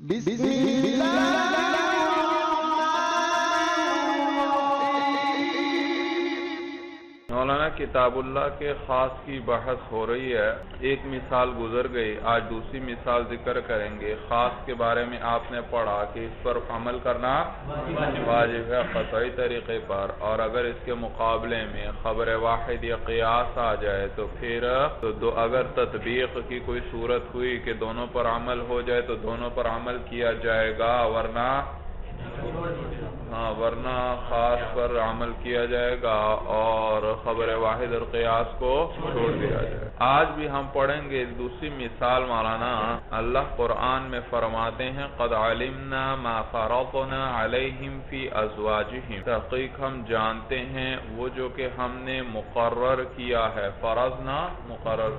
بسم اللہ مولانا کتاب اللہ کے خاص کی بحث ہو رہی ہے. ایک مثال گزر گئی، آج دوسری مثال ذکر کریں گے. خاص کے بارے میں آپ نے پڑھا کہ اس پر عمل کرنا واجب ہے قطعی طریقے پر، اور اگر اس کے مقابلے میں خبر واحد یا قیاس آ جائے تو پھر اگر تطبیق کی کوئی صورت ہوئی کہ دونوں پر عمل ہو جائے تو دونوں پر عمل کیا جائے گا، ورنہ خاص پر عمل کیا جائے گا اور خبر واحد اور قیاس کو چھوڑ دیا جائے. آج بھی ہم پڑھیں گے دوسری مثال. مولانا اللہ قرآن میں فرماتے ہیں قد علمنا ما فرضنا علیہم فی ازواجہم، تحقیق ہم جانتے ہیں وہ جو کہ ہم نے مقرر کیا ہے، فرضنا مقرر،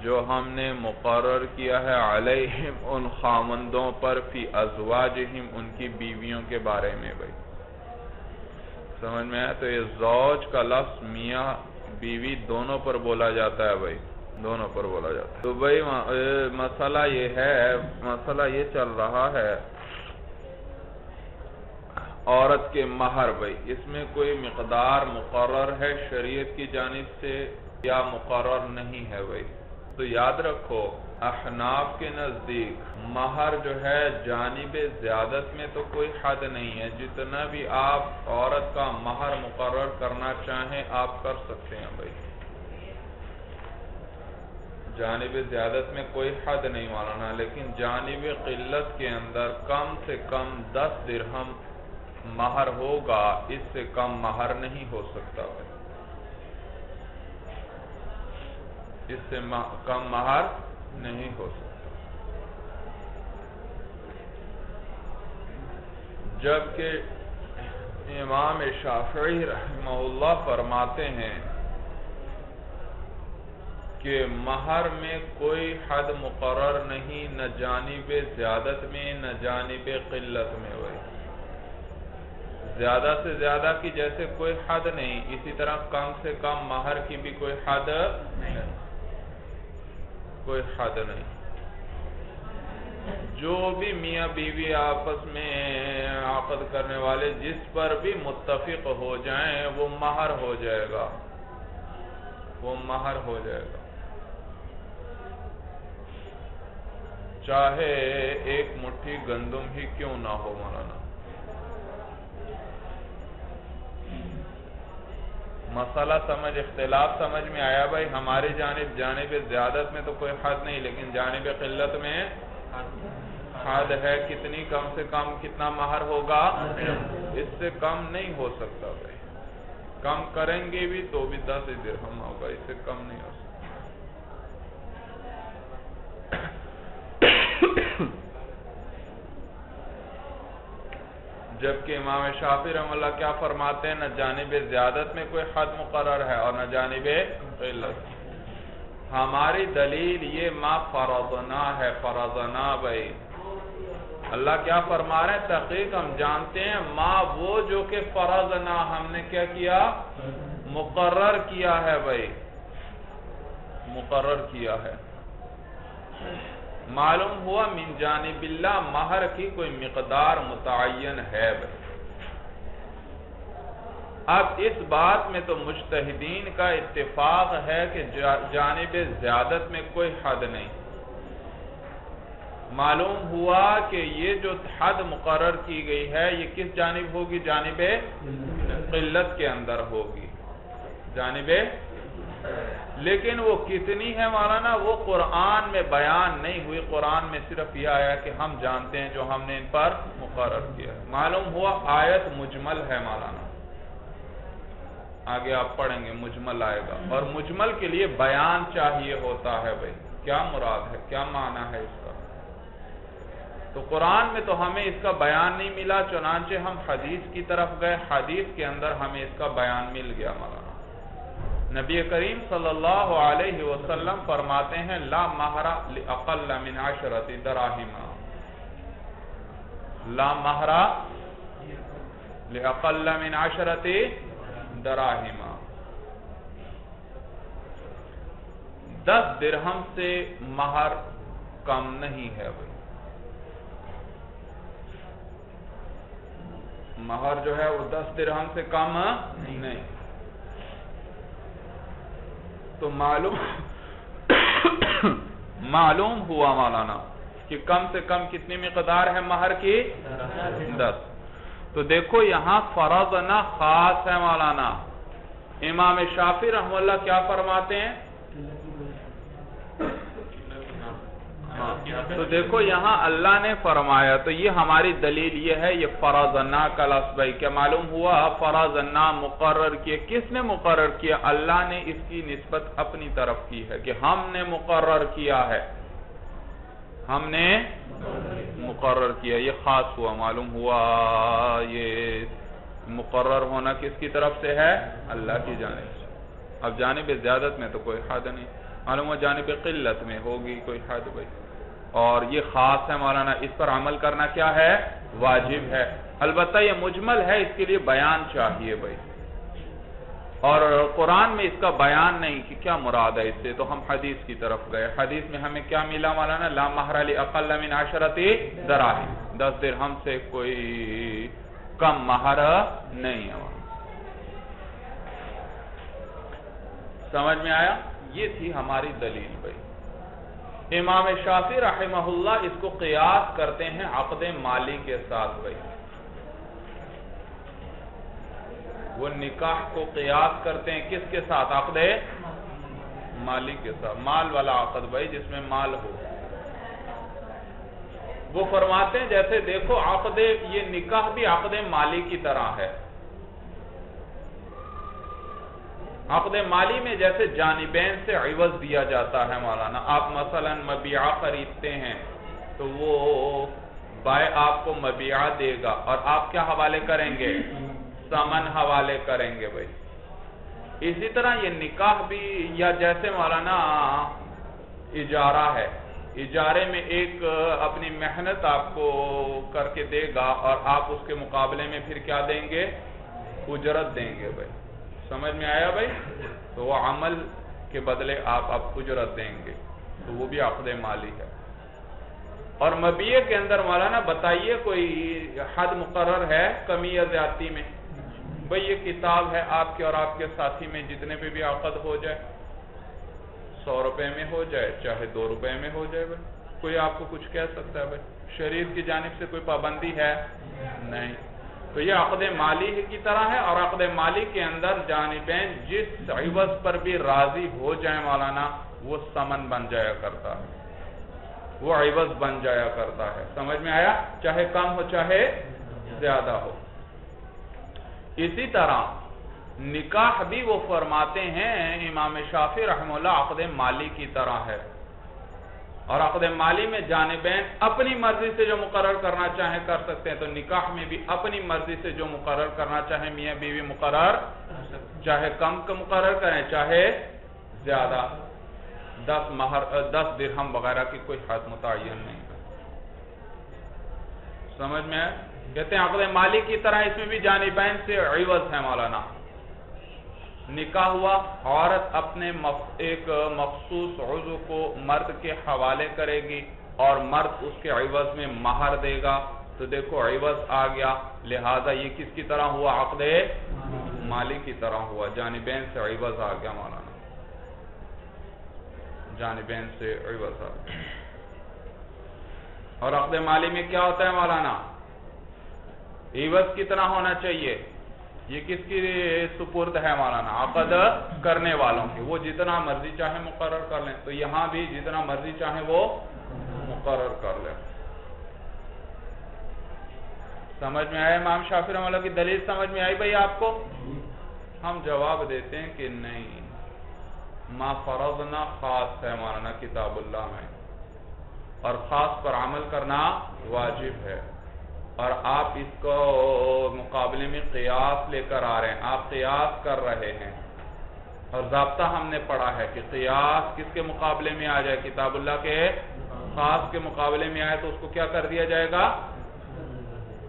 جو ہم نے مقرر کیا ہے علیہم ان خامندوں پر، فی ازواجہم ان کی بیویوں کے بارے میں. بھائی سمجھ میں ہے؟ تو یہ زوج کا لفظ میاں بیوی دونوں پر بولا جاتا ہے. بھائی دونوں پر بولا جاتا ہے. تو بھائی مسئلہ یہ چل رہا ہے عورت کے مہر. بھائی اس میں کوئی مقدار مقرر ہے شریعت کی جانب سے یا مقرر نہیں ہے؟ بھائی تو یاد رکھو احناف کے نزدیک مہر جو ہے جانب زیادت میں تو کوئی حد نہیں ہے، جتنا بھی آپ عورت کا مہر مقرر کرنا چاہیں آپ کر سکتے ہیں. بھائی جانب زیادت میں کوئی حد نہیں مولانا، لیکن جانب قلت کے اندر کم سے کم 10 درہم مہر ہوگا، اس سے کم مہر نہیں ہو سکتا. بھائی اس سے کم مہر نہیں ہو سکتا. جبکہ امام شافعی رحمہ اللہ فرماتے ہیں کہ مہر میں کوئی حد مقرر نہیں، نہ جانب زیادت میں نہ جانب قلت میں. ہوئی زیادہ سے زیادہ کی جیسے کوئی حد نہیں، اسی طرح کم سے کم مہر کی بھی کوئی حد نہیں. جو بھی میاں بیوی آپس میں عقد کرنے والے جس پر بھی متفق ہو جائیں وہ مہر ہو جائے گا، چاہے ایک مٹھی گندم ہی کیوں نہ ہو. مولانا مسئلہ اختلاف سمجھ میں آیا؟ بھائی ہماری جانب زیادت میں تو کوئی حد نہیں، لیکن جانب قلت میں حد ہے. کتنی کم سے کم کتنا مہر ہوگا؟ اس سے کم نہیں ہو سکتا. بھائی کم کریں گے بھی تو بھی 10 درہم ہوگا، اس سے کم نہیں ہو سکتا. جبکہ امام شافعی رحمہ اللہ کیا فرماتے ہیں؟ نہ جانب زیادت میں کوئی حد مقرر ہے اور نہ جانب قلت. ہماری دلیل یہ ما فرضنا ہے. فرضنا بھائی اللہ کیا فرما رہے ہیں؟ تحقیق ہم جانتے ہیں ما وہ جو کہ فرضنا ہم نے کیا کیا؟ مقرر کیا ہے. بھائی مقرر کیا ہے. معلوم ہوا من جانب اللہ مہر کی کوئی مقدار متعین ہے. بھائی اب اس بات میں تو مجتہدین کا اتفاق ہے کہ جانب زیادت میں کوئی حد نہیں. معلوم ہوا کہ یہ جو حد مقرر کی گئی ہے یہ کس جانب ہوگی؟ جانب قلت کے اندر ہوگی. جانب لیکن وہ کتنی ہے مولانا؟ وہ قرآن میں بیان نہیں ہوئی. قرآن میں صرف یہ آیا کہ ہم جانتے ہیں جو ہم نے ان پر مقرر کیا ہے. معلوم ہوا آیت مجمل ہے مولانا. آگے آپ پڑھیں گے مجمل آئے گا، اور مجمل کے لیے بیان چاہیے ہوتا ہے. بھائی کیا مراد ہے، کیا معنی ہے اس کا؟ تو قرآن میں تو ہمیں اس کا بیان نہیں ملا، چنانچہ ہم حدیث کی طرف گئے، حدیث کے اندر ہمیں اس کا بیان مل گیا. مولانا نبی کریم صلی اللہ علیہ وسلم فرماتے ہیں لا مہر لأقل من 10 دراہم. لا مہر لأقل من 10 دراہم. 10 درہم سے مہر کم نہیں ہے. بھائی مہر جو ہے وہ 10 درہم سے کم نہیں. تو معلوم ہوا مولانا کہ کم سے کم کتنی مقدار ہے مہر کی؟ 10. تو دیکھو یہاں فرض نہ خاص ہے مولانا. امام شافعی رحمہ اللہ کیا فرماتے ہیں؟ تو دیکھو یہاں اللہ نے فرمایا، تو یہ ہماری دلیل یہ ہے، یہ فرضنا کا لفظ بھائی کیا معلوم ہوا؟ فرضنا مقرر کیا. کس نے مقرر کیا؟ اللہ نے اس کی نسبت اپنی طرف کی ہے کہ ہم نے مقرر کیا ہے، ہم نے مقرر کیا. یہ خاص ہوا، معلوم ہوا یہ مقرر ہونا کس کی طرف سے ہے؟ اللہ کی جانب سے. اب جانب زیادت میں تو کوئی حد نہیں، معلوم ہوا جانب قلت میں ہوگی کوئی حد بھائی. اور یہ خاص ہے مولانا، اس پر عمل کرنا کیا ہے؟ واجب ہے. البتہ یہ مجمل ہے، اس کے لیے بیان چاہیے بھائی، اور قرآن میں اس کا بیان نہیں کہ کیا مراد ہے اس سے. تو ہم حدیث کی طرف گئے. حدیث میں ہمیں کیا ملا مولانا؟ لا مہر لاقل من 10 دراہم. 10 درہم سے کوئی کم مہر نہیں ہے. سمجھ میں آیا؟ یہ تھی ہماری دلیل بھائی. امام شافعی رحمہ اللہ اس کو قیاس کرتے ہیں عقد مالی کے ساتھ بھائی. وہ نکاح کو قیاس کرتے ہیں کس کے ساتھ؟ عقد مالی کے ساتھ. مال والا عقد بھائی جس میں مال ہو. وہ فرماتے ہیں جیسے دیکھو عقد، یہ نکاح بھی عقد مالی کی طرح ہے. عقد مالی میں جیسے جانبین سے عوض دیا جاتا ہے مولانا. آپ مثلا مبیعہ خریدتے ہیں تو وہ بائع آپ کو مبیعہ دے گا اور آپ کیا حوالے کریں گے؟ ثمن حوالے کریں گے بھائی. اسی طرح یہ نکاح بھی، یا جیسے مولانا اجارہ ہے، اجارے میں ایک اپنی محنت آپ کو کر کے دے گا اور آپ اس کے مقابلے میں پھر کیا دیں گے؟ اجرت دیں گے بھائی. سمجھ میں آیا بھائی؟ تو وہ عمل کے بدلے آپ اجرت دیں گے، تو وہ بھی عقد مالی ہے. اور مبیع کے اندر مولانا بتائیے کوئی حد مقرر ہے کمی یا زیادتی میں؟ بھئی یہ کتاب ہے آپ کے اور آپ کے ساتھی میں جتنے پہ بھی عقد ہو جائے، 100 روپے میں ہو جائے چاہے 2 روپے میں ہو جائے بھائی، کوئی آپ کو کچھ کہہ سکتا ہے بھائی؟ شریعت کی جانب سے کوئی پابندی ہے؟ نہیں. تو یہ عقد مالی کی طرح ہے. اور عقد مالی کے اندر جانبین جس عوض پر بھی راضی ہو جائیں مولانا وہ ثمن بن جایا کرتا ہے، وہ عوض بن جایا کرتا ہے. سمجھ میں آیا؟ چاہے کم ہو چاہے زیادہ ہو. اسی طرح نکاح بھی وہ فرماتے ہیں امام شافعی رحمہ اللہ عقد مالی کی طرح ہے. اور عقد مالی میں جانبین اپنی مرضی سے جو مقرر کرنا چاہیں کر سکتے ہیں. تو نکاح میں بھی اپنی مرضی سے جو مقرر کرنا چاہیں میاں بیوی مقرر، چاہے کم کا مقرر کریں چاہے زیادہ. 10 درہم وغیرہ کی کوئی حد متعین نہیں. سمجھ میں ہے؟ کہتے ہیں عقد مالی کی طرح اس میں بھی جانبین سے عوض ہے مولانا. نکاح ہوا، عورت اپنے ایک مخصوص عضو کو مرد کے حوالے کرے گی اور مرد اس کے عوض میں مہر دے گا. تو دیکھو عوض آ گیا، لہذا یہ کس کی طرح ہوا؟ عقد مالی کی طرح ہوا. جانبین سے عوض آ گیا مولانا، جانبین سے عوض آ گیا. اور عقد مالی میں کیا ہوتا ہے مولانا؟ عوض کتنا ہونا چاہیے؟ یہ کس کی سپرد ہے مولانا؟ عقد کرنے والوں کی. وہ جتنا مرضی چاہے مقرر کر لیں. تو یہاں بھی جتنا مرضی چاہے وہ مقرر کر لیں. سمجھ میں آیا امام شافعی رحمہ اللہ کی دلیل؟ سمجھ میں آئی بھائی آپ کو؟ ہم جواب دیتے ہیں کہ نہیں، ما فرضنا خاص ہے مولانا کتاب اللہ میں، اور خاص پر عمل کرنا واجب ہے. اور آپ اس کو مقابلے میں قیاس لے کر آ رہے ہیں، آپ قیاس کر رہے ہیں. اور ضابطہ ہم نے پڑھا ہے کہ قیاس کس کے مقابلے میں آ جائے؟ کتاب اللہ کے خاص کے مقابلے میں آئے تو اس کو کیا کر دیا جائے گا؟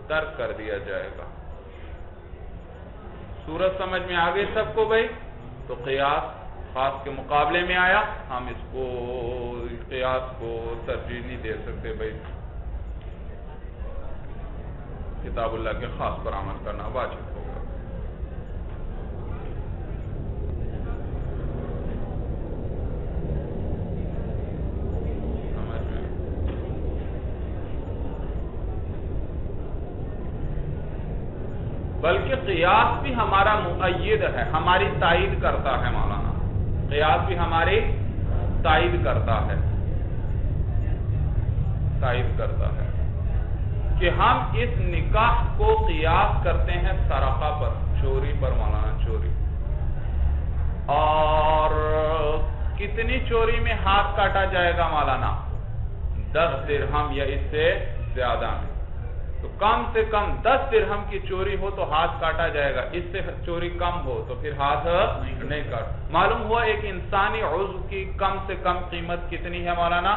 ترک کر دیا جائے گا. صورت سمجھ میں آ گئی سب کو بھائی؟ تو قیاس خاص کے مقابلے میں آیا، ہم اس کو قیاس کو ترجیح نہیں دے سکتے بھائی. کتاب اللہ کے خاص پر عمل کرنا واجب ہوگا۔ بلکہ قیاس بھی ہمارا مؤید ہے، ہماری تائید کرتا ہے مولانا، قیاس بھی ہماری تائید کرتا ہے کہ ہم اس نکاح کو قیاس کرتے ہیں سرقہ پر، چوری پر مولانا، چوری، اور کتنی چوری میں ہاتھ کاٹا جائے گا مولانا؟ 10 درہم یا اس سے زیادہ میں، تو کم سے کم 10 درہم کی چوری ہو تو ہاتھ کاٹا جائے گا، اس سے چوری کم ہو تو پھر ہاتھ نہیں کاٹ۔ معلوم ہوا ایک انسانی عضو کی کم سے کم قیمت کتنی ہے مولانا؟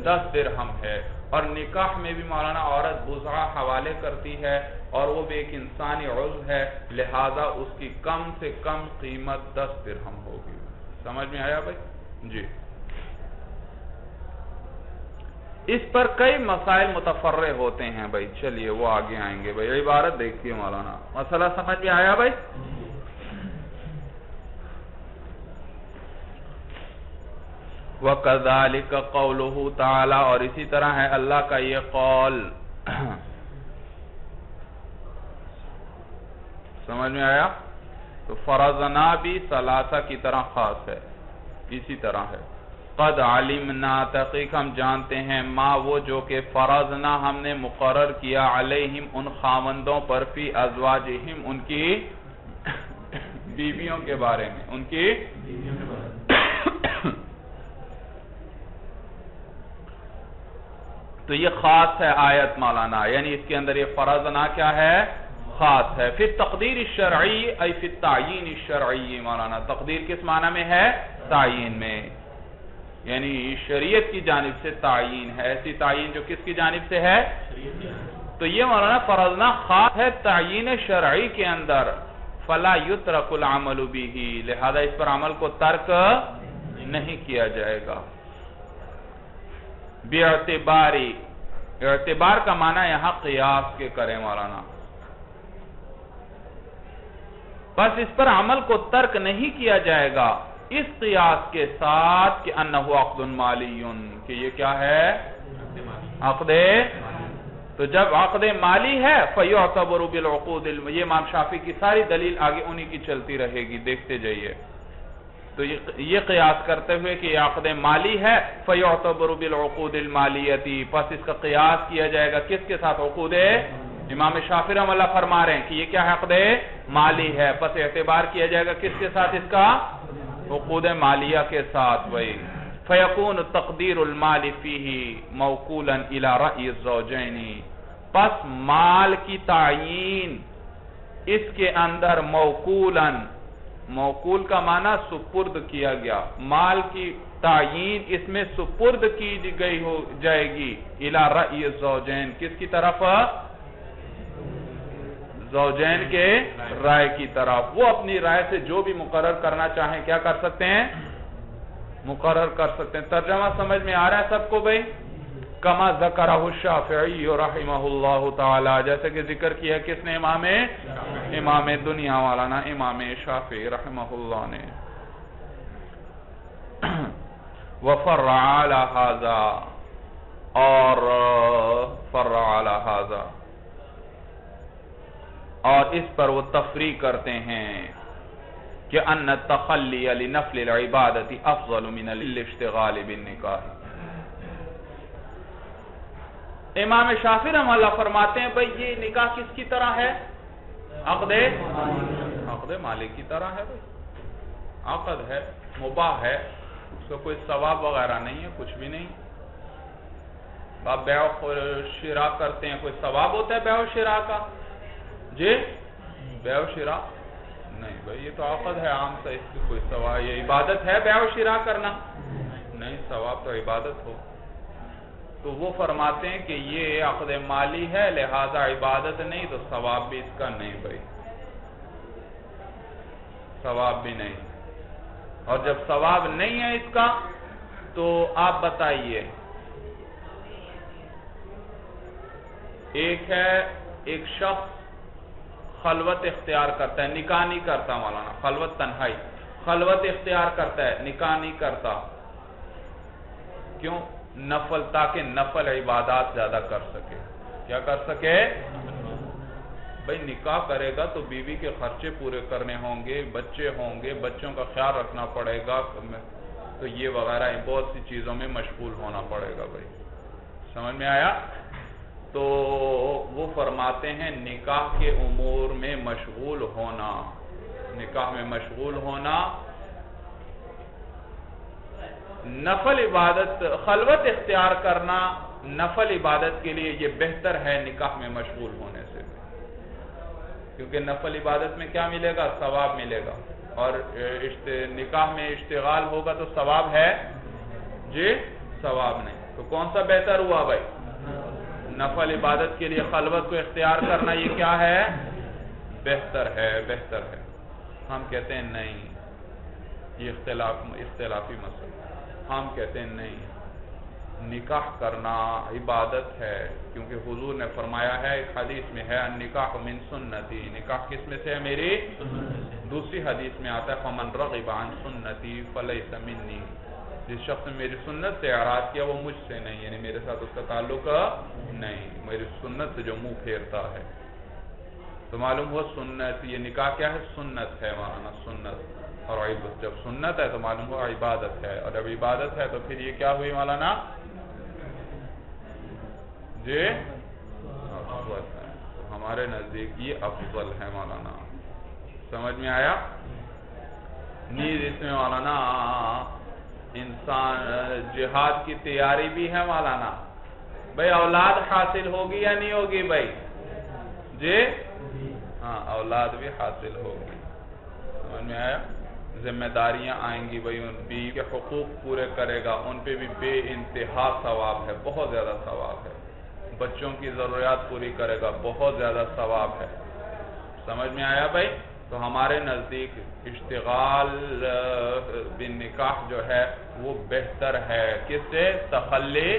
10 درہم ہے، اور نکاح میں بھی مولانا عورت بضع حوالے کرتی ہے اور وہ بھی ایک انسانی عضو ہے، لہذا اس کی کم سے کم قیمت 10 درہم ہوگی۔ سمجھ میں آیا بھائی؟ جی، اس پر کئی مسائل متفرع ہوتے ہیں بھائی، چلیے وہ آگے آئیں گے بھائی، عبارت دیکھیے مولانا، مسئلہ سمجھ میں آیا بھائی؟ وَكَذَلِكَ قَوْلُهُ تَعَالَى، اور اسی طرح ہے اللہ کا یہ قول، سمجھ میں آیا؟ تو فرضنا بھی ثلاثہ کی طرح خاص ہے، اسی طرح ہے، قد علمنا، تحقیق ہم جانتے ہیں، ما وہ جو کہ فرضنا ہم نے مقرر کیا، علیہم ان خاوندوں پر، فی ازواجہم ان کی بیویوں کے بارے میں، ان کی تو یہ خاص ہے آیت مولانا، یعنی اس کے اندر یہ فرضنا کیا ہے؟ خاص ہے۔ فی التقدیر الشرعی ای فی التعیین الشرعی مولانا، تقدیر کس معنی میں ہے؟ تعیین میں، یعنی شریعت کی جانب سے تعیین ہے، ایسی تعیین جو کس کی جانب سے ہے؟ تو یہ مولانا فرضنا خاص ہے تعیین شرعی کے اندر، فلا یترک العمل بہ، لہذا اس پر عمل کو ترک نہیں کیا جائے گا۔ باعتباری، اعتبار کا معنی یہاں قیاس کے کریں مولانا، بس اس پر عمل کو ترک نہیں کیا جائے گا اس قیاس کے ساتھ کہ انہو عقد مالی، کہ یہ کیا ہے؟ عقد، تو جب عقد مالی ہے فَيُعْتَبَرُ بِالْعُقُودِ، یہ امام شافعی کی ساری دلیل آگے انہی کی چلتی رہے گی، دیکھتے جائیے۔ تو یہ قیاس کرتے ہوئے کہ یہ عقد مالی ہے، فَيُعْتَبَرُ بِالْعُقُودِ الْمَالِيَّةِ، پس اس کا قیاس کیا جائے گا کس کے ساتھ؟ عقود، امام شافعی رحمہ اللہ فرما رہے ہیں کہ یہ کیا ہے؟ عقد مالی ہے، پس اعتبار کیا جائے گا کس کے ساتھ؟ اس کا عقود مالیہ کے ساتھ بھائی۔ فَيَكُونُ تَقْدِيرُ الْمَالِ فِيهِ مَوْكُولًا إِلَى رَأْيِ الزَّوْجَيْنِ، پس مال کی تعیین اس کے اندر موکولاً، موکول کا معنی سپرد کیا گیا، مال کی تعیین اس میں سپرد کی گئی ہو جائے گی، إِلَى رَأْيِ الزَّوْجَيْنِ، کس کی طرف؟ زوجین کے رائے کی طرف، وہ اپنی رائے سے جو بھی مقرر کرنا چاہیں کیا کر سکتے ہیں؟ مقرر کر سکتے ہیں۔ ترجمہ سمجھ میں آ رہا ہے سب کو بھئی؟ کما ذکرہ الشافعی رحمہ اللہ تعالی، جیسے کہ ذکر کیا ہے کس نے؟ امام دنیا والا نا، امام شافعی رحمہ اللہ نے۔ وفرع علی ھذا، اور فرع علی ھذا، اور اس پر وہ تفریق کرتے ہیں کہ ان التخلی لنفل العبادت افضل من الاشتغال بالنکاح۔ امام شافعی رحمہ اللہ فرماتے ہیں بھئی یہ نکاح کس کی طرح ہے؟ عقد مالی کی طرح ہے بھئی، عقد ہے، مباح ہے، اس کا کوئی ثواب وغیرہ نہیں ہے، کچھ بھی نہیں۔ آپ بیع و شراء کرتے ہیں، کوئی ثواب ہوتا ہے بیع و شراء کا؟ جی بیع و شراء نہیں بھئی، یہ تو عقد ہے عام سا، اس کی کوئی ثواب، یہ عبادت ہے بیع و شراء کرنا؟ نہیں، ثواب تو عبادت ہو۔ تو وہ فرماتے ہیں کہ یہ عقد مالی ہے، لہذا عبادت نہیں، تو ثواب بھی اس کا نہیں بھئی، ثواب بھی نہیں۔ اور جب ثواب نہیں ہے اس کا تو آپ بتائیے، ایک ہے ایک شخص خلوت اختیار کرتا ہے، نکاح نہیں کرتا مولانا، خلوت تنہائی، خلوت اختیار کرتا ہے، نکاح نہیں کرتا، کیوں؟ نفل، تاکہ نفل عبادات زیادہ کر سکے۔ کیا کر سکے؟ بھئی نکاح کرے گا تو بیوی کے خرچے پورے کرنے ہوں گے، بچے ہوں گے، بچوں کا خیال رکھنا پڑے گا، تو یہ وغیرہ بہت سی چیزوں میں مشغول ہونا پڑے گا بھائی۔ سمجھ میں آیا؟ تو وہ فرماتے ہیں نکاح کے امور میں مشغول ہونا، نکاح میں مشغول ہونا، نفل عبادت، خلوت اختیار کرنا نفل عبادت کے لیے یہ بہتر ہے نکاح میں مشغول ہونے سے، کیونکہ نفل عبادت میں کیا ملے گا؟ ثواب ملے گا، اور نکاح میں اشتغال ہوگا تو ثواب ہے؟ جی ثواب نہیں۔ تو کون سا بہتر ہوا بھائی؟ نفل عبادت کے لیے خلوت کو اختیار کرنا یہ کیا ہے؟ بہتر ہے، بہتر ہے۔ ہم کہتے ہیں نہیں، یہ اختلافی مسئلہ، ہم کہتے ہیں نہیں، نکاح کرنا عبادت ہے، کیونکہ حضور نے فرمایا ہے، ایک حدیث میں ہے النکاح من سنتی، نکاح کس میں سے ہے؟ میری۔ دوسری حدیث میں آتا ہے فمن رغب عن سنتی فلیس منی، جس شخص نے میری سنت سے اعراض کیا وہ مجھ سے نہیں، یعنی میرے ساتھ اس کا تعلق نہیں، میری سنت سے جو منہ پھیرتا ہے۔ تو معلوم ہوا سنت، یہ نکاح کیا ہے؟ سنت ہے مولانا، سنت، اور جب سنت ہے تو معلوم ہوا عبادت ہے، اور جب عبادت ہے تو پھر یہ کیا ہوئی مولانا؟ جی افضل ہے، ہمارے نزدیک یہ افضل ہے مولانا۔ سمجھ میں آیا؟ نیز اس میں مولانا انسان جہاد کی تیاری بھی ہے مولانا، بھئی اولاد حاصل ہوگی یا نہیں ہوگی بھئی؟ جی ہاں، اولاد بھی حاصل ہوگی۔ سمجھ میں آیا؟ ذمہ داریاں آئیں گی بھئی، ان بیوی کے حقوق پورے کرے گا، ان پہ بھی بے انتہا ثواب ہے، بہت زیادہ ثواب ہے، بچوں کی ضروریات پوری کرے گا، بہت زیادہ ثواب ہے۔ سمجھ میں آیا بھائی؟ تو ہمارے نزدیک اشتغال بالنکاح جو ہے وہ بہتر ہے، کس سے؟ تخلی،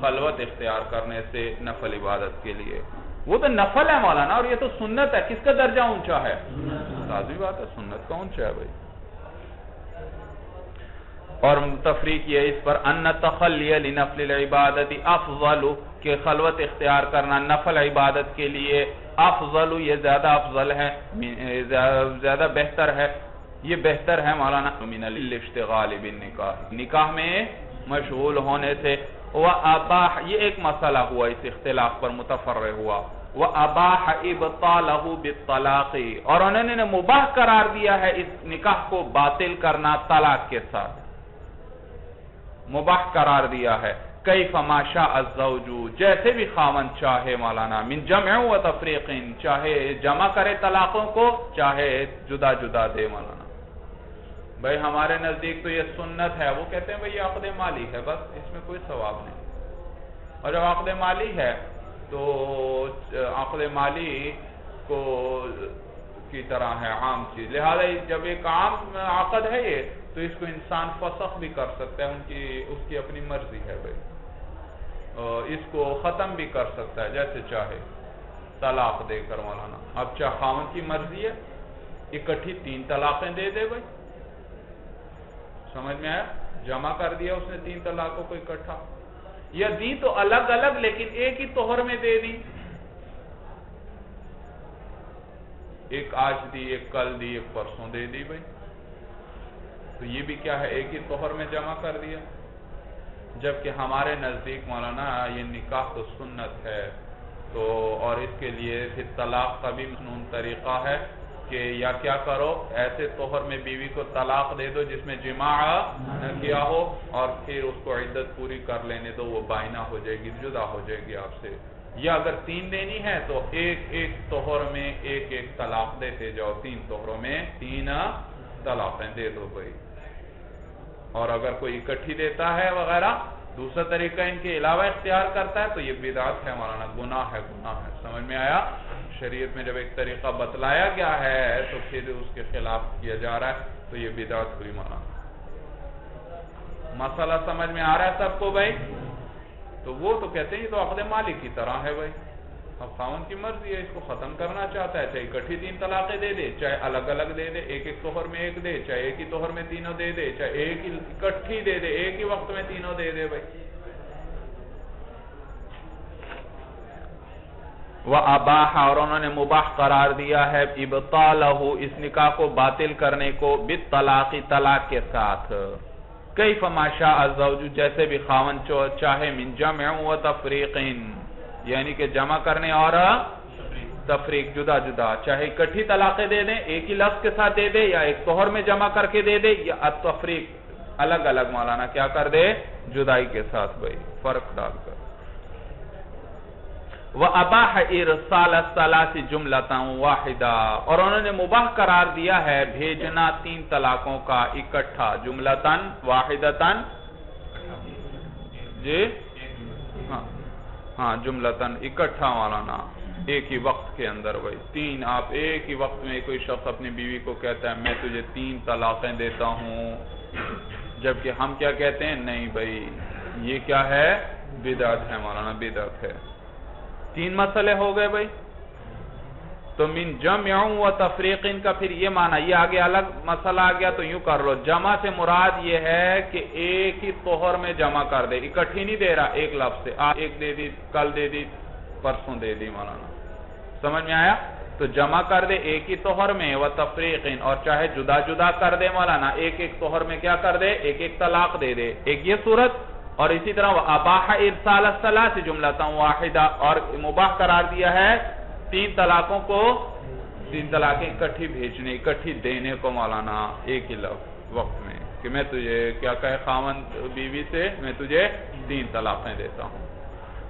خلوت اختیار کرنے سے نفل عبادت کے لیے۔ وہ تو نفل ہے مولانا، اور یہ تو سنت ہے، کس کا درجہ اونچا ہے؟ لازمی بات ہے، سنت کا اونچا ہے بھائی۔ اور تفریق یہ اس پر ان تخلی لنفل العبادت افضل، کہ خلوت اختیار کرنا نفل عبادت کے لیے افضل، یہ زیادہ افضل ہے، زیادہ بہتر ہے، یہ بہتر ہے مولانا من الاشتغال بالنکاح، نکاح میں مشغول ہونے سے۔ وَأَبَاحَ، یہ ایک مسئلہ ہوا اس اختلاف پر متفرع ہوا، وَأَبَاحَ إِبْطَالَهُ بِالطَّلَاقِ، اور انہوں نے مباح قرار دیا ہے اس نکاح کو باطل کرنا طلاق کے ساتھ، مباح قرار دیا ہے۔ کیف ما شاء الزوج، جیسے بھی خاوند چاہے مولانا، من جمع و تفریق، چاہے جمع کرے طلاقوں کو، چاہے جدا جدا دے مولانا۔ بھائی ہمارے نزدیک تو یہ سنت ہے، وہ کہتے ہیں بھائی یہ عقد مالی ہے، بس اس میں کوئی ثواب نہیں، اور جب عقد مالی ہے تو عقد مالی کو کی طرح ہے عام چیز، لہذا جب ایک عام عقد ہے یہ، تو اس کو انسان فسخ بھی کر سکتا ہے، اس کی اپنی مرضی ہے بھائی، اس کو ختم بھی کر سکتا ہے جیسے چاہے، طلاق دے کر مولانا۔ اب چاہے خاوند کی مرضی ہے اکٹھی 3 طلاقیں دے دے بھائی، سمجھ میں آیا؟ جمع کر دیا اس نے 3 طلاقوں کو اکٹھا، یا دی تو الگ الگ لیکن ایک ہی طہر میں دے دی، ایک آج دی، ایک کل دی، ایک پرسوں دے دی بھائی، تو یہ بھی کیا ہے؟ ایک ہی طہر میں جمع کر دیا۔ جبکہ ہمارے نزدیک مولانا یہ نکاح تو سنت ہے، تو اور اس کے لیے پھر طلاق کا بھی مسنون طریقہ ہے کہ یا کیا کرو، ایسے طہر میں بیوی کو طلاق دے دو جس میں جماع نہ کیا ہو، اور پھر اس کو عدت پوری کر لینے دو، وہ بائنہ ہو جائے گی، جدا ہو جائے گی آپ سے۔ یا اگر 3 دینی ہے تو ایک ایک طہر میں ایک ایک طلاق دیتے جاؤ، 3 طہروں میں 3 طلاقیں دے دو بھائی۔ اور اگر کوئی اکٹھی دیتا ہے وغیرہ، دوسرا طریقہ ان کے علاوہ اختیار کرتا ہے، تو یہ بدعت ہے مولانا، گناہ ہے، گناہ ہے۔ سمجھ میں آیا؟ شریعت میں جب ایک طریقہ بتلایا گیا ہے تو پھر اس کے خلاف کیا جا رہا ہے تو یہ بدعت ہوئی مولانا۔ مسئلہ سمجھ میں آ رہا ہے سب کو بھائی؟ تو وہ تو کہتے ہیں یہ تو عقد مالی کی طرح ہے بھائی، اب خاوند کی مرضی ہے، اس کو ختم کرنا چاہتا ہے، چاہے اکٹھی 3 طلاقیں دے دے، چاہے الگ الگ دے دے، ایک ایک توہر میں ایک دے، چاہے ایک ہی توہر میں تینوں دے دے، چاہے ایک ہی اکٹھی دے دے، ایک ہی وقت میں تینوں دے دے بھائی۔ وَأَبَاحَ، اور انہوں نے مباح قرار دیا ہے إِبْطَالَهُ، اس نکاح کو باطل کرنے کو، بِالطَّلَاقِ، طلاق کے ساتھ، كَيْفَ مَا شَاءَ الزَّوْجُ، جیسے بھی خاوند چاہے، مِن جَمْعٍ وَتَفْرِيقٍ، یعنی کہ جمع کرنے اور تفریق، جدا جدا، چاہے اکٹھی طلاقیں دے دیں ایک ہی لفظ کے ساتھ دے دے، یا ایک توہر میں جمع کر کے دے دے، یا التفریق الگ الگ مولانا کیا کر دے، جدائی کے ساتھ بھائی، فرق ڈال کر۔ وَأَبَاحَ إِرْسَالَ الثَّلَاثِ جُمْلَةً وَاحِدَةً، اور انہوں نے مباح قرار دیا ہے بھیجنا 3 طلاقوں کا اکٹھا، جملتاً واحدتاً، جی ہاں جملتاً اکٹھا مولانا، ایک ہی وقت کے اندر بھائی 3، آپ ایک ہی وقت میں کوئی شخص اپنی بیوی کو کہتا ہے میں تجھے 3 طلاقیں دیتا ہوں، جبکہ ہم کیا کہتے ہیں، نہیں بھائی یہ کیا ہے، بدعت ہے مولانا، بدعت ہے۔ 3 مسئلے ہو گئے بھائی، تو من جمع و تفریق کا پھر یہ معنی، یہ آگے الگ مسئلہ آ گیا، تو یوں کر لو، جمع سے مراد یہ ہے کہ ایک ہی توہر میں جمع کر دے، اکٹھی نہیں دے رہا ایک لفظ سے، آج ایک دے دی، کل دے دی، پرسوں دے دی مولانا، سمجھ میں آیا؟ تو جمع کر دے ایک ہی توہر میں، و تفریق، اور چاہے جدا جدا کر دے مولانا، ایک ایک توہر میں کیا کر دے، ایک ایک طلاق دے دے، ایک یہ صورت، اور اسی طرح وَأَبَاحَ إِرْسَالَ الثَّلَاثِ جُمْلَةً وَاحِدَةً، اور مباح قرار دیا ہے 3 طلاقوں کو، 3 طلاقیں اکٹھی بھیجنے، اکٹھی دینے کو مولانا، ایک ہی لفظ وقت میں، کہ میں تجھے کیا کہے خاوند بیوی سے، میں تجھے 3 طلاقیں دیتا ہوں۔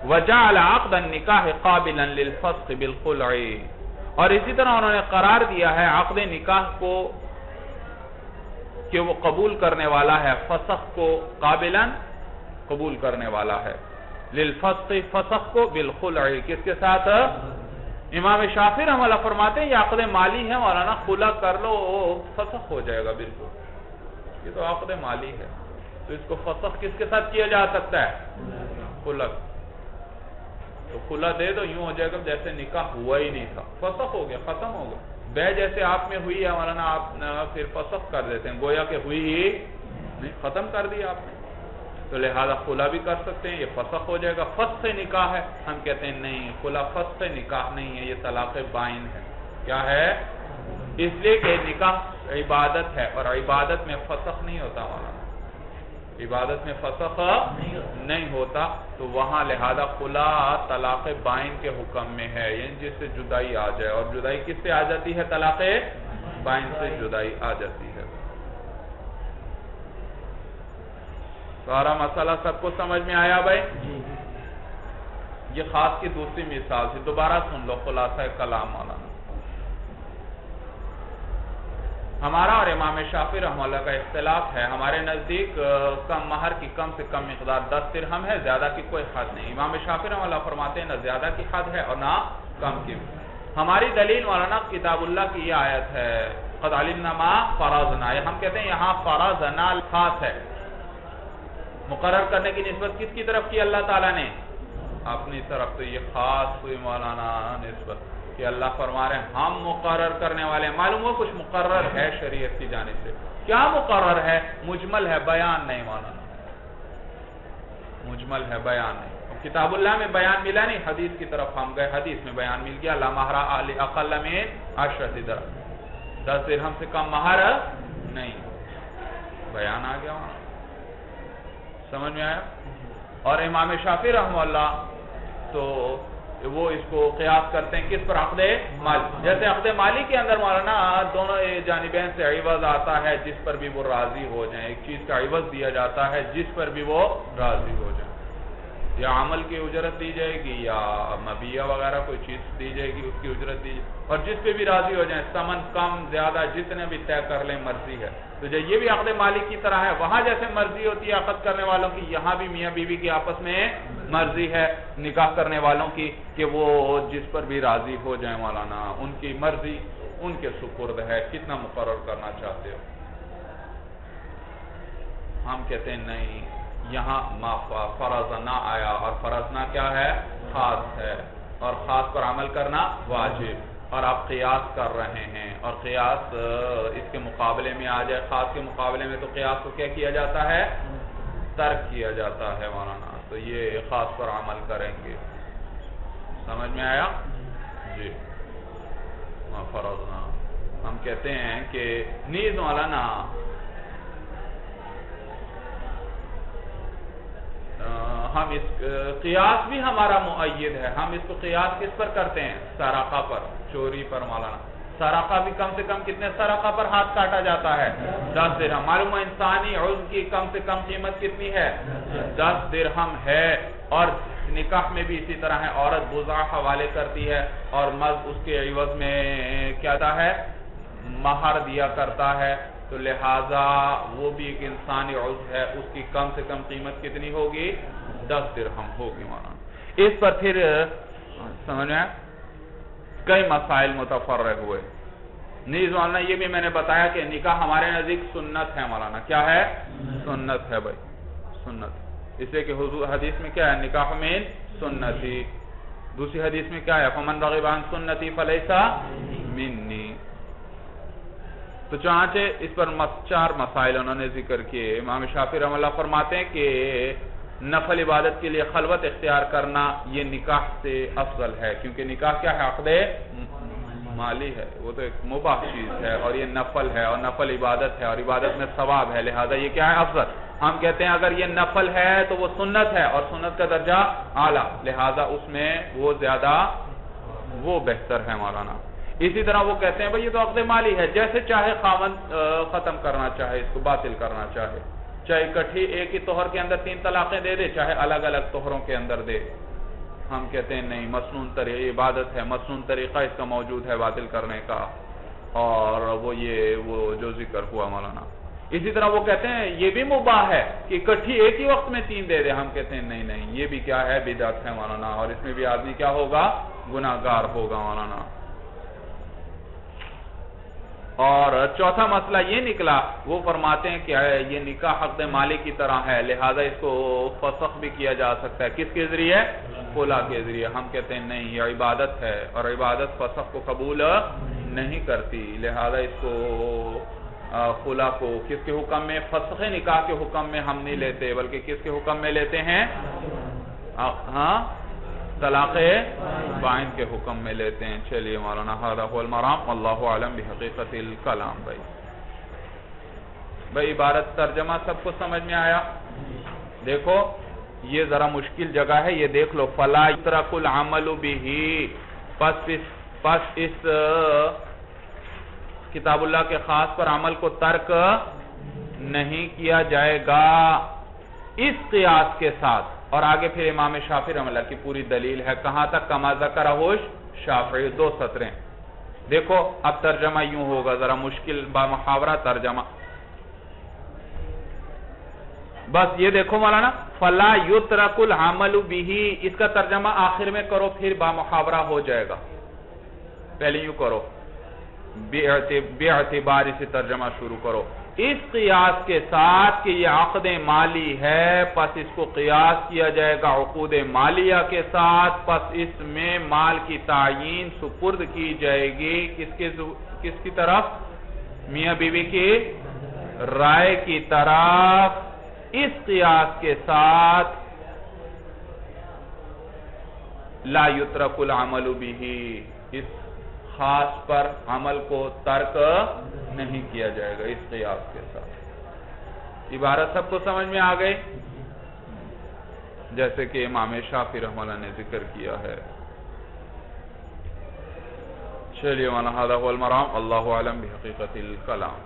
وَجَعَلَ عَقْدَ النِّكَاحِ قَابِلًا لِلْفَسْخِ بِالْخُلْعِ، اور اسی طرح انہوں نے قرار دیا ہے عقد نکاح کو کہ وہ قبول کرنے والا ہے، فسخ کو، قابلاً قبول کرنے والا ہے، للفسخ، فسخ کو، بالخلع، کس کے ساتھ؟ امام شافعی رحمہ اللہ فرماتے ہیں یہ عقد مالی ہے مولانا، خلع کر لو فسخ ہو جائے گا بالکل، یہ تو عقد مالی ہے، تو اس کو فسخ کس کے ساتھ کیا جا سکتا ہے؟ خلع، تو خلع دے دو، یوں ہو جائے گا جیسے نکاح ہوا ہی نہیں تھا، فسخ ہو گیا، ختم ہو گیا، بے جیسے آپ میں ہوئی ہے مولانا، آپ پھر فسخ کر دیتے ہیں، گویا کہ ہوئی ہی نہیں، ختم کر دیا آپ نے، تو لہذا خلع بھی کر سکتے ہیں، یہ فسخ ہو جائے گا، فسخ نکاح ہے، ہم کہتے ہیں نہیں، خلع فسخ نکاح نہیں ہے، یہ طلاق بائن ہے، کیا ہے؟ اس لیے کہ نکاح عبادت ہے، اور عبادت میں فسخ نہیں ہوتا مولانا، عبادت میں فسخ نہیں ہوتا، تو وہاں لہذا خلع طلاق بائن کے حکم میں ہے، یعنی جس سے جدائی آ جائے، اور جدائی کس سے آ جاتی ہے؟ طلاق بائن سے جدائی آ جاتی ہے۔ سارا مسئلہ سب کو سمجھ میں آیا بھائی؟ یہ خاص کی دوسری مثال سے، دوبارہ سن لو خلاصہ کلام مولانا۔ ہمارا اور امام شافعی رحمہ اللہ کا اختلاف ہے، ہمارے نزدیک کم مہر کی کم سے کم مقدار 10 درہم ہے، زیادہ کی کوئی حد نہیں، امام شافعی رحمہ اللہ فرماتے ہیں نہ زیادہ کی حد ہے اور نہ کم کی۔ ہماری دلیل مولانا کتاب اللہ کی یہ آیت ہے، قد علمنا ما فرضنا، ہم کہتے ہیں یہاں فرضنا خاص ہے، مقرر کرنے کی نسبت کس کی طرف کی اللہ تعالیٰ نے؟ اپنی طرف، تو یہ خاص ہوئی مولانا نسبت، کہ اللہ فرما رہے ہیں ہم مقرر کرنے والے ہیں، معلوم ہو کچھ مقرر ہے شریعت کی جانب سے، کیا مقرر ہے؟ مجمل ہے، بیان نہیں مولانا، مجمل ہے، بیان نہیں، کتاب اللہ میں بیان ملا نہیں، حدیث کی طرف ہم گئے، حدیث میں بیان مل گیا، لا مہر اقل من 10 درہم، 10 درہم سے کم مہر نہیں، بیان آ گیا وہاں، سمجھ میں آیا؟ اور امام شافعی رحمہ اللہ تو وہ اس کو قیاس کرتے ہیں کس پر؟ عقد مالی، جیسے عقد مالی کے اندر مولانا دونوں جانبین سے عوض آتا ہے، جس پر بھی وہ راضی ہو جائیں، ایک چیز کا عوض دیا جاتا ہے جس پر بھی وہ راضی ہو جائیں، یا عمل کی اجرت دی جائے گی، یا مبیع وغیرہ کوئی چیز دی جائے گی، اس کی اجرت دی جائے گی، اور جس پہ بھی راضی ہو جائیں، ثمن کم زیادہ جتنے بھی طے کر لیں، مرضی ہے، تو جو یہ بھی عقد مالی کی طرح ہے، وہاں جیسے مرضی ہوتی ہے عقد کرنے والوں کی، یہاں بھی میاں بیوی کی آپس میں مرضی ہے نکاح کرنے والوں کی، کہ وہ جس پر بھی راضی ہو جائیں مولانا، ان کی مرضی ان کے سپرد ہے، کتنا مقرر کرنا چاہتے ہو؟ ہم کہتے ہیں نہیں، یہاں فرض نہ آیا، اور فرض نہ کیا ہے؟ خاص ہے، اور خاص پر عمل کرنا واجب، اور آپ قیاس کر رہے ہیں اور قیاس اس کے مقابلے میں آ جائے، خاص کے مقابلے میں، تو قیاس کو کیا کیا جاتا ہے؟ ترک کیا جاتا ہے مولانا، تو یہ خاص پر عمل کریں گے۔ سمجھ میں آیا؟ جی فرضنا ہم کہتے ہیں کہ نیز مولانا ہم اس قیاس بھی ہمارا مؤید ہے، ہم اس کو قیاس کس پر کرتے ہیں؟ سرقہ پر، چوری پر مولانا۔ سرقہ بھی کم سے کم کتنے سرقہ پر ہاتھ کاٹا جاتا ہے؟ 10 درہم۔ معلوم ہے انسانی عضو کی کم سے کم قیمت کتنی ہے؟ 10 درہم ہے۔ اور نکاح میں بھی اسی طرح ہے، عورت بضاع حوالے کرتی ہے اور مرد اس کے عوض میں کیا تھا ہے؟ مہر دیا کرتا ہے، تو لہذا وہ بھی ایک انسانی عضو ہے، اس کی کم سے کم قیمت کتنی ہوگی؟ 10 درہم ہوگی مولانا۔ اس پر پھر سمجھ میں کئی مسائل متفرع ہوئے۔ نیز مولانا یہ بھی میں نے بتایا کہ نکاح ہمارے نزدیک سنت ہے مولانا۔ کیا ہے؟ سنت ہے بھائی، سنت۔ اس لیے کہ حضور حدیث میں کیا ہے؟ نکاح من سنتی۔ دوسری حدیث میں کیا ہے؟ فمن رغب عن سنتی فلیس منی۔ تو چنانچہ اس پر 4 مسائل انہوں نے ذکر کیے۔ امام شافعی رحمہ اللہ فرماتے ہیں کہ نفل عبادت کے لیے خلوت اختیار کرنا یہ نکاح سے افضل ہے، کیونکہ نکاح کیا ہے؟ عقد مالی ہے، وہ تو ایک مباح چیز ہے، اور یہ نفل ہے، اور نفل عبادت ہے، اور عبادت میں ثواب ہے، لہذا یہ کیا ہے؟ افضل۔ ہم کہتے ہیں اگر یہ نفل ہے تو وہ سنت ہے، اور سنت کا درجہ اعلیٰ، لہذا اس میں وہ زیادہ وہ بہتر ہے مولانا۔ اسی طرح وہ کہتے ہیں بھئی یہ تو عقد مالی ہے، جیسے چاہے خاوند ختم کرنا چاہے، اس کو باطل کرنا چاہے، چاہے اکٹھی ایک ہی طہر کے اندر 3 طلاقیں دے دے، چاہے الگ الگ طہروں کے اندر دے۔ ہم کہتے ہیں نہیں، مسنون طریقہ عبادت ہے، مسنون طریقہ اس کا موجود ہے باطل کرنے کا، اور وہ جو ذکر ہوا مولانا۔ اسی طرح وہ کہتے ہیں یہ بھی مباح ہے کہ اکٹھی ایک ہی وقت میں 3 دے دے، ہم کہتے ہیں نہیں نہیں، یہ بھی کیا ہے؟ بدعت ہے مولانا، اور اس میں بھی آدمی کیا ہوگا؟ گناہگار ہوگا مولانا۔ اور چوتھا مسئلہ یہ نکلا، وہ فرماتے ہیں کہ یہ نکاح عقد مالی کی طرح ہے، لہذا اس کو فسخ بھی کیا جا سکتا ہے، کس کے ذریعے؟ خلا کے ذریعے۔ ہم کہتے ہیں نہیں، یہ عبادت ہے، اور عبادت فسخ کو قبول نہیں کرتی، لہذا اس کو خلا کو کس کے حکم میں؟ فسخ نکاح کے حکم میں ہم نہیں لیتے، بلکہ کس کے حکم میں لیتے ہیں؟ ہاں، طلاق بائن کے حکم میں لیتے ہیں۔ چلیے مولانا ھذا ھو المرام، واللہ اعلم بحقیقت الکلام۔ بھائی عبارت ترجمہ سب کو سمجھ میں آیا؟ دیکھو یہ ذرا مشکل جگہ ہے، یہ دیکھ لو۔ فلا یترک العمل بہ، پس اس کتاب اللہ کے خاص پر عمل کو ترک نہیں کیا جائے گا اس قیاس کے ساتھ۔ اور آگے پھر امام شافعی رحمہ اللہ کی پوری دلیل ہے، کہاں تک؟ کما ذکرہ شافعی، 2 سطریں۔ دیکھو اب ترجمہ یوں ہوگا، ذرا مشکل بامحاورہ ترجمہ۔ بس یہ دیکھو مولانا، فلا یترک العمل بہ، اس کا ترجمہ آخر میں کرو، پھر بامحاورہ ہو جائے گا۔ پہلے یوں کرو، باعتبار سے ترجمہ شروع کرو۔ اس قیاس کے ساتھ کہ یہ عقد مالی ہے، پس اس کو قیاس کیا جائے گا عقود مالیہ کے ساتھ، پس اس میں مال کی تعیین سپرد کی جائے گی کس کی طرف؟ میاں بیوی کی رائے کی طرف۔ اس قیاس کے ساتھ لا یترک العمل بہ، اس خاص پر عمل کو ترک نہیں کیا جائے گا اس قیاس کے ساتھ۔ عبارت سب کو سمجھ میں آ گئی؟ جیسے کہ امام شافعی رحمہ اللہ نے ذکر کیا ہے۔ چلیے وانا ھذا ھو المرام، اللہ اعلم بحقیقت الکلام۔